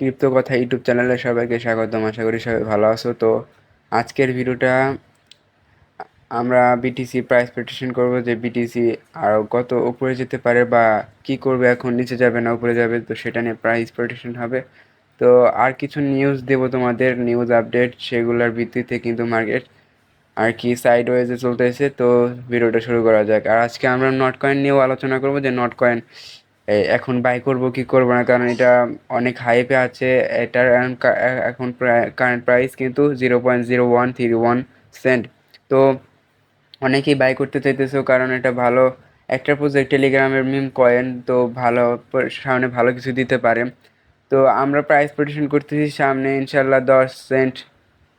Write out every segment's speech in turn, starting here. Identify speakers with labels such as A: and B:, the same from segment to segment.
A: Crypto কথা YouTube চ্যানেলে সবাইকে স্বাগতম। আশা করি সবাই ভালো আছো। তো আজকের ভিডিওটা আমরা বিটিসি প্রাইস প্রেডিকশন করব, যে বিটিসি আর কত উপরে যেতে পারে বা কি করবে, এখন নিচে যাবে না উপরে যাবে, তো সেটা নিয়ে প্রাইস প্রেডিকশন হবে। তো আর কিছু নিউজ দেব তোমাদের, নিউজ আপডেট, সেগুলোর ভিত্তিতে কিন্তু মার্কেট আর কি সাইড ওয়েজে চলতেছে। তো ভিডিওটা শুরু করা যাক। আর আজকে আমরা নট কয়েন নিয়েও আলোচনা করব, যে নট কয়েন এখন বাই করব কি করব না, কারণ এটা অনেক হাইপে আছে। এটার এখন কারেন্ট প্রাইস কিন্তু 0.0131 সেন্ট। তো অনেকেই বাই করতে চাইতেছো, কারণ এটা ভালো একটা প্রজেক্ট, টেলিগ্রামের মিম কয়েন, তো ভালো সামনে ভালো কিছু দিতে পারে। তো আমরা প্রাইস প্রেডিকশন করতেছি সামনে ইনশাল্লাহ 10 সেন্ট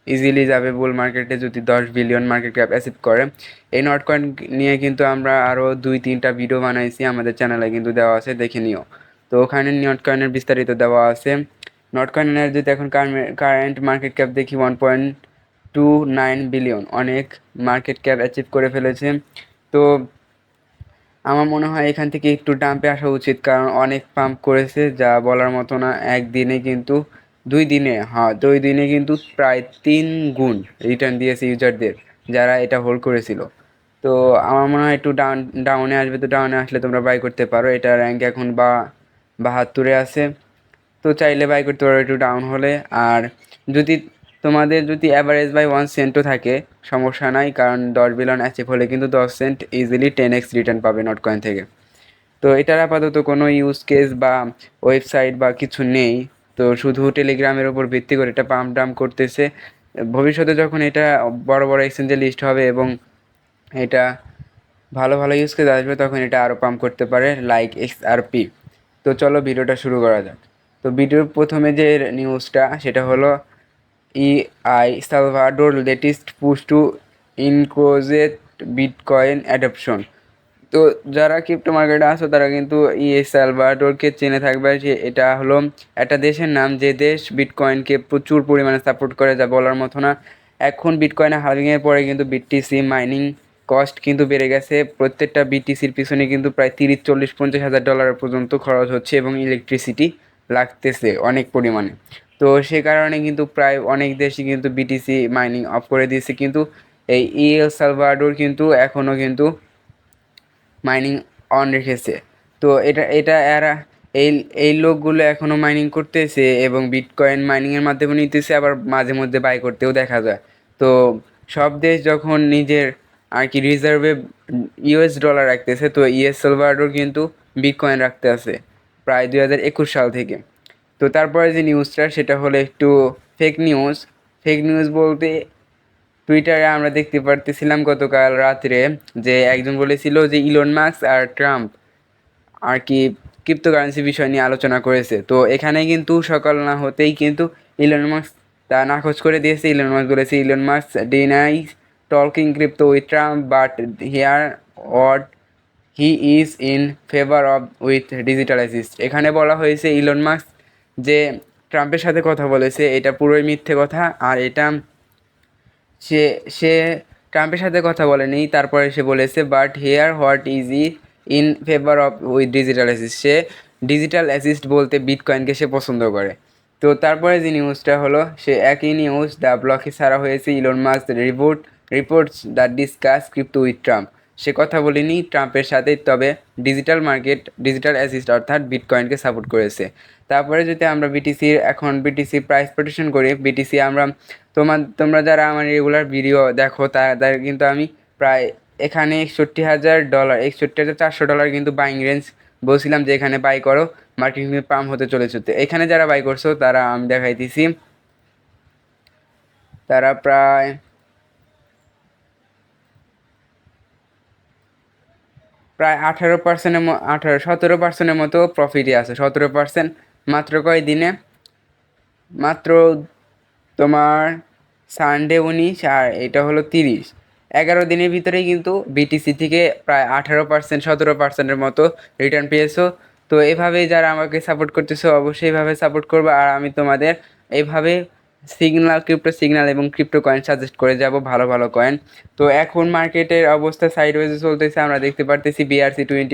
A: ইজিলি যাবে বুল মার্কেটে, যদি 10 বিলিয়ন মার্কেট ক্যাপ অ্যাচিভ করে। এই নট কয়েন নিয়ে কিন্তু আমরা আরও 2-3টা ভিডিও বানাইছি, আমাদের চ্যানেলে কিন্তু দেওয়া আছে, দেখে নিও। তো ওখানে নট কয়েনের বিস্তারিত দেওয়া আছে। নট কয়েনের যদি এখন কারেন্ট মার্কেট ক্যাপ দেখি 1.29 বিলিয়ন, অনেক মার্কেট ক্যাপ অ্যাচিভ করে ফেলেছে। তো আমার মনে হয় এখান থেকে একটু ডাম্পে আসা উচিত, কারণ অনেক পাম্প করেছে যা বলার মতো না। একদিনে কিন্তু 2 দিনে, হ্যাঁ 2 দিনে কিন্তু প্রায় 3 গুণ রিটার্ন দিয়েছে ইউজারদের যারা এটা হোল্ড করেছিল। তো আমার মনে হয় একটু ডাউনে আসবে, তো ডাউনে আসলে তোমরা বাই করতে পারো। এটা র্যাঙ্ক এখন 72-এ আছে, তো চাইলে বাই করতে পারো একটু ডাউন হলে। আর যদি তোমাদের যদি অ্যাভারেজ বাই 1 সেন্টও থাকে, সমস্যা নাই, কারণ 10 বিলিয়ন অ্যাচিভ হলে কিন্তু 10 সেন্ট ইজিলি 10x রিটার্ন পাবে নট কয়েন থেকে। তো এটার আপাতত কোনো ইউজ কেস বা ওয়েবসাইট বা কিছু নেই, তো শুধু টেলিগ্রামের ওপর ভিত্তি করে এটা পাম্প ডাম্প করতেছে। ভবিষ্যতে যখন এটা বড় বড় এক্সচেঞ্জে লিস্ট হবে এবং এটা ভালো ভালো ইউজ কেস আসবে, তখন এটা আরও পাম্প করতে পারে লাইক XRP। তো চলো ভিডিওটা শুরু করা যাক। তো ভিডিওর প্রথমে যে নিউজটা সেটা হলো Salvador latest push to encourage bitcoin adoption. তো যারা ক্রিপ্টো মার্কেটে আসো তারা কিন্তু সালভাডোরকে চেনে থাকবে, যে এটা হলো একটা দেশের নাম, যে দেশ বিটকয়েনকে প্রচুর পরিমাণে সাপোর্ট করে, যা বলার মতো না। এখন বিটকয়েনের হার্ভিংয়ের পরে কিন্তু বিটিসি মাইনিং কস্ট কিন্তু বেড়ে গেছে। প্রত্যেকটা বিটিসির পিছনে কিন্তু প্রায় 30, 40, 50 হাজার ডলার পর্যন্ত খরচ হচ্ছে, এবং ইলেকট্রিসিটি লাগতেছে অনেক পরিমাণে। তো সে কারণে কিন্তু প্রায় অনেক দেশই কিন্তু বিটিসি মাইনিং অফ করে দিয়েছে, কিন্তু এই সালভাডোর কিন্তু এখনও কিন্তু মাইনিং অন রেখেছে। তো এটা এরা এই এই লোকগুলো এখনও মাইনিং করতেছে এবং বিটকয়েন মাইনিংয়ের মাধ্যমে নিতেছে, আবার মাঝে মধ্যে বাই করতেও দেখা যায়। তো সব দেশ যখন নিজের আর কি রিজার্ভে US ডলার রাখতেছে, তো সালভাডোর কিন্তু বিটকয়েন রাখতে আছে প্রায় 2021 সাল থেকে। তো তারপরে যে নিউজটা সেটা হলো একটু ফেক নিউজ। ফেক নিউজ বলতে টুইটারে আমরা দেখতে পারতেছিলাম গতকাল রাত্রে, যে একজন বলেছিল যে ইলন মাস্ক আর ট্রাম্প আর কি ক্রিপ্টোকারেন্সি বিষয় নিয়ে আলোচনা করেছে। তো এখানে কিন্তু সকাল না হতেই কিন্তু ইলন মাস্ক তা নাকচ করে দিয়েছে। ইলন মাস্ক বলেছে, Elon Musk denies talking crypto with Trump, but here what he is in favour of with digital asset. এখানে বলা হয়েছে ইলন মাস্ক যে ট্রাম্পের সাথে কথা বলেছে, এটা পুরোই মিথ্যে কথা। আর এটা সে সে ট্রাম্পের সাথে কথা বলেনি। তারপরে সে বলেছে, but here what is in favour of with digital asset. সে ডিজিটাল অ্যাসিস্ট বলতে বিটকয়েনকে সে পছন্দ করে। তো তারপরে যে নিউজটা হলো, সে একই নিউজ দ্য ব্লকে ছাড়া হয়েছে Elon Musk reports the discuss crypto with Trump. সে কথা বলেনি ট্রাম্পের সাথে, তবে ডিজিটাল অ্যাসিস্ট অর্থাৎ বিটকয়েনকে সাপোর্ট করেছে। তারপরে যদি আমরা এখন বিটিসি প্রাইস প্রেডিকশন করি, বিটিসি আমরা তোমরা যারা আমার রেগুলার ভিডিও দেখো তাদের কিন্তু আমি প্রায় এখানে 61,000 ডলার, 61,400 ডলার কিন্তু বাইং রেঞ্জ বলছিলাম, যে এখানে বাই করো, মার্কেট কিন্তু পাম্প হতে চলেছে। তো এখানে যারা বাই করছো তারা আমি দেখাইতেছি, তারা প্রায় প্রায় 17% মতো প্রফিটে আছে। 17% মাত্র কয় দিনে, মাত্র তোমার সানডে 19 আর এটা হলো 30, 11 দিনের ভিতরেই কিন্তু বিটিসি থেকে প্রায় 18%, 17%-এর মতো রিটার্ন পেয়েছো। তো এভাবেই যারা আমাকে সাপোর্ট করতেছো অবশ্যই এভাবে সাপোর্ট করবে, আর আমি তোমাদের এইভাবে ক্রিপ্টো সিগন্যাল এবং ক্রিপ্টো কয়েন সাজেস্ট করে যাব, ভালো ভালো কয়েন। তো এখন মার্কেটের অবস্থা সাইডওয়েজে চলতেছে, আমরা দেখতে পারতেছি BRC20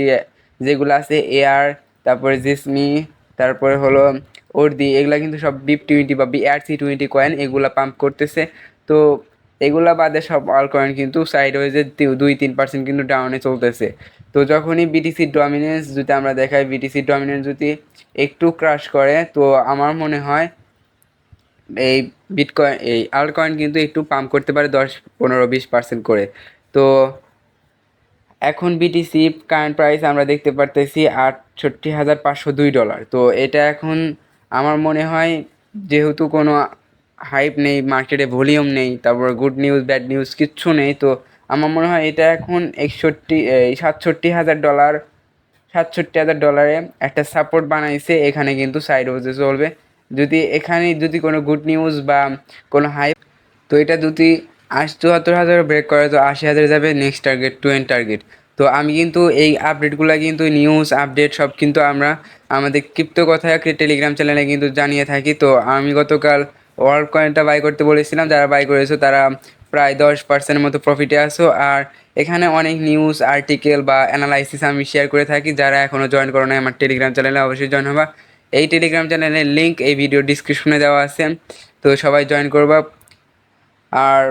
A: যেগুলো আছে, এআর, তারপরে জিসমি, তারপরে হলো ওরদি এগুলা কিন্তু সব BIP20 বা BRC20 কয়েন এগুলা পাম্প করতেছে। তো এগুলা বাদে সব অল কয়েন কিন্তু সাইড ওয়েজে 2-3% কিন্তু ডাউনে চলতেছে। তো যখনই বিটিসি ডমিনেন্স যদি আমরা দেখাই, বিটিসি ডমিনেন্স যদি একটু ক্রাশ করে, তো আমার মনে হয় এই বিটকয়েন এই আল্ট কয়েন কিন্তু একটু পাম্প করতে পারে 10-15-20% করে। তো এখন বিটিসি কারেন্ট প্রাইস আমরা দেখতে পারতেছি $68,502। তো এটা এখন আমার মনে হয় যেহেতু কোনো হাইপ নেই মার্কেটে, ভলিউম নেই, তারপর গুড নিউজ ব্যাড নিউজ কিচ্ছু নেই, তো আমার মনে হয় এটা এখন 67,000 ডলার, $67,000 একটা সাপোর্ট বানাইছে, এখানে কিন্তু সাইড ওয়েজে চলবে। যদি এখানে যদি কোনো গুড নিউজ বা কোনো হাইপ, তো এটা যদি 74,000 ব্রেক করে তো 80,000 যাবে next target to end target. তো আমি কিন্তু এই আপডেটগুলো কিন্তু নিউজ আপডেট সব কিন্তু আমরা আমাদের ক্রিপ্টো কথা টেলিগ্রাম চ্যানেলে কিন্তু জানিয়ে থাকি। তো আমি গতকাল ওয়ার্ল্ড কয়েনটা বাই করতে বলেছিলাম, যারা বাই করেছো তারা প্রায় 10% মতো প্রফিটে আসো। আর এখানে অনেক নিউজ আর্টিকেল বা অ্যানালাইসিস আমি শেয়ার করে থাকি। যারা এখনও জয়েন করো নাই আমার টেলিগ্রাম চ্যানেলে, অবশ্যই জয়েন হবা। এই টেলিগ্রাম চ্যানেলের লিঙ্ক এই ভিডিও ডিসক্রিপশনে দেওয়া আছে, তো সবাই জয়েন করবা। আর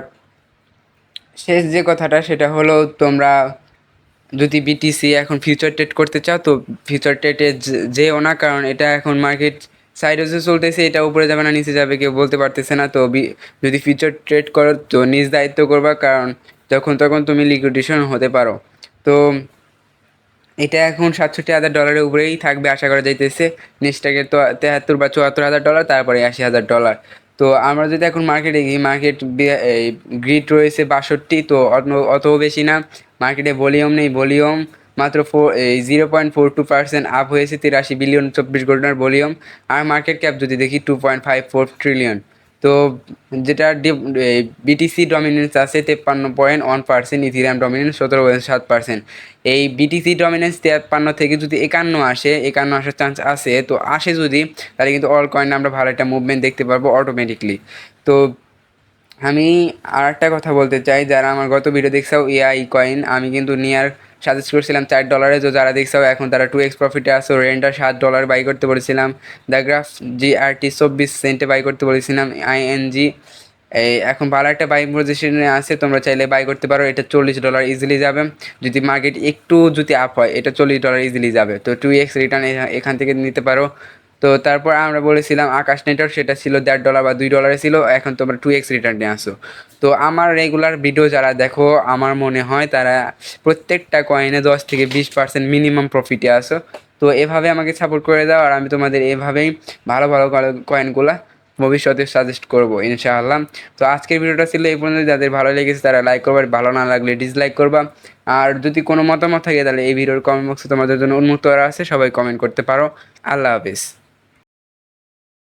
A: শেষ যে কথাটা সেটা হলো, তোমরা যদি বিটিসি এখন ফিউচার ট্রেড করতে চাও তো ফিউচার ট্রেডে যেও না, কারণ এটা এখন মার্কেট সাইডওয়েজে চলতেছে, এটা উপরে যাবে না নিচে যাবে কেউ বলতে পারতেছে না। তো যদি ফিউচার ট্রেড করো তো নিজ দায়িত্ব করবা, কারণ যখন তখন তুমি লিকুইডেশন হতে পারো। তো এটা এখন $67,000 উপরেই থাকবে আশা করা যাইতেছে। নেক্সট টার্গেট তো 73 বা 74,000 ডলার, তারপরে $80,000। তো আমরা যদি এখন মার্কেটে গিয়ে এই গ্রিড রয়েছে 62, তো অত বেশি না। মার্কেটে ভলিউম নেই, ভলিউম মাত্র 0.42% আপ হয়েছে, 83 বিলিয়ন 24 ঘন্টার ভলিউম। আর মার্কেট ক্যাপ যদি দেখি 2.54 ট্রিলিয়ন। তো যেটা বিটিসি ডমিনেন্স আছে 53.1%, ইথিরিয়াম ডমিনেন্স 17.7%। এই বিটিসি ডমিনেন্স 53 থেকে যদি 51 আসে, 51 আসার চান্স আছে, তো আসে যদি, তাহলে কিন্তু অল কয়েন আমরা ভালো একটা মুভমেন্ট দেখতে পারবো অটোমেটিকলি। তো আমি আর একটা কথা বলতে চাই, যারা আমার গত ভিডিও দেখছাও এআই কয়েন, আমি কিন্তু নিয়ার সাজেস্ট করছিলাম $4, তো যারা দেখছাও এখন তারা 2x প্রফিটে আসো। রেন্টার $7 বাই করতে বলেছিলাম, দ্য গ্রাফ GRT 24 সেন্টে বাই করতে বলেছিলাম, ING এই এখন ভালো একটা বাই পজিশনে আছে, তোমরা চাইলে বাই করতে পারো। এটা $40 ইজিলি যাবে যদি মার্কেট একটু যদি আপ হয়, এটা $40 ইজিলি যাবে। তো 2x রিটার্ন এখান থেকে নিতে পারো। তো তারপর আমরা বলেছিলাম আকাশ নেটওয়ার্ক, সেটা ছিল $1.5 বা $2 ছিল, এখন তোমরা 2x রিটার্ন নিয়ে আসো। তো আমার রেগুলার ভিডিও যারা দেখো, আমার মনে হয় তারা প্রত্যেকটা কয়েনে 10 থেকে 20% মিনিমাম প্রফিটে আসো। তো এভাবে আমাকে সাপোর্ট করে দাও, আর আমি তোমাদের এভাবেই ভালো ভালো কয়েনগুলা ভবিষ্যতে সাজেস্ট করবো ইনশাআল্লাহ। তো আজকের ভিডিওটা ছিল এই পর্যন্ত। যাদের ভালো লেগেছে তারা লাইক করবা, ভালো না লাগলে ডিসলাইক করবা। আর যদি কোনো মতামত থাকে তাহলে এই ভিডিওর কমেন্ট বক্সে তোমাদের জন্য উন্মুক্ত করা আছে, সবাই কমেন্ট করতে পারো। আল্লাহ হাফিজ।